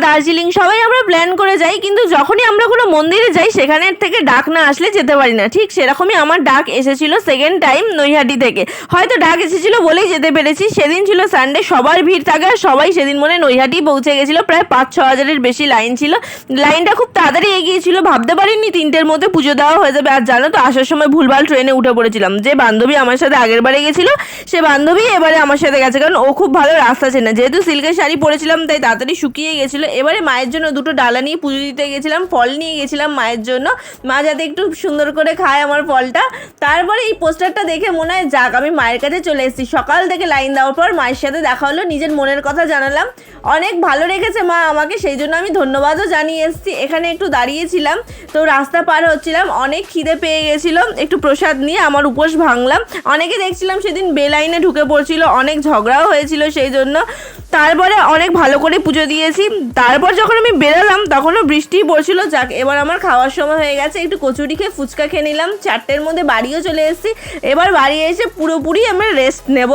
দার্জিলিং সবাই আমরা প্ল্যান করে যাই, কিন্তু যখনই আমরা কোনো মন্দিরে যাই সেখানের থেকে ডাক না আসলে যেতে পারি না। ঠিক সেরকমই আমার ডাক এসেছিল সেকেন্ড টাইম নৈহাটি থেকে। হয়তো ডাক এসেছিল বলেই যেতে পেরেছি। সেদিন ছিল সানডে, সবার ভিড় থাকে আর সবাই সেদিন মনে নৈহাটি পৌঁছে গেছিলো। প্রায় 5-6 হাজারের বেশি লাইন ছিল। লাইনটা খুব তাড়াতাড়ি এগিয়েছিল, ভাবতে পারিনি 3টের মধ্যে পুজো দেওয়া হয়ে যাবে। আর জানো তো, আসার সময় ভুলভাল ট্রেনে উঠে পড়েছিলাম। যে বান্ধবী আমার সাথে আগের বারে গেছিল সে বান্ধবী এবারে আমার সাথে গেছে, কারণ ও খুব ভালো রাস্তা চেনে। যেহেতু সিল্কের শাড়ি পরেছিলাম তাই তাড়াতাড়ি শুকিয়ে গেছিলো। এবারে মায়ের জন্য 2টো ডালা নিয়ে পুজো দিতে গেছিলাম, ফল নিয়ে গেছিলাম মায়ের জন্য, মা যাতে একটু সুন্দর করে খায় আমার ফলটা। তারপরে এই পোস্টারটা দেখে মনে হয় যাক আমি মায়ের কাছে চলে এসেছি। সকাল থেকে লাইন দেওয়ার পর মায়ের সাথে দেখা হলো, নিজের মনের কথা জানালাম। অনেক ভালো রেখেছে মা আমাকে, সেই জন্য আমি ধন্যবাদও জানিয়ে এসেছি। এখানে একটু দাঁড়িয়েছিলাম, তো রাস্তা পার হচ্ছিলাম, অনেক খিদে পেয়ে গেছিলো, একটু প্রসাদ নিয়ে আমার উপোস ভাঙলাম। অনেকে দেখছিলাম সেদিন বেলাইনে ঢুকে পড়ছিল, অনেক ঝগড়াও হয়েছিল সেই জন্য। তারপরে অনেক ভালো করে পুজো দিয়েছি। তারপর যখন আমি বেরোলাম তখনও বৃষ্টি পড়ছিল। যাক, এবার আমার খাওয়ার সময় হয়ে গেছে। একটু কচুরি খেয়ে ফুচকা খেয়ে নিলাম। 4টের মধ্যে বাড়িও চলে এসেছি। এবার বাড়ি এসে পুরোপুরি আমি রেস্ট নেব।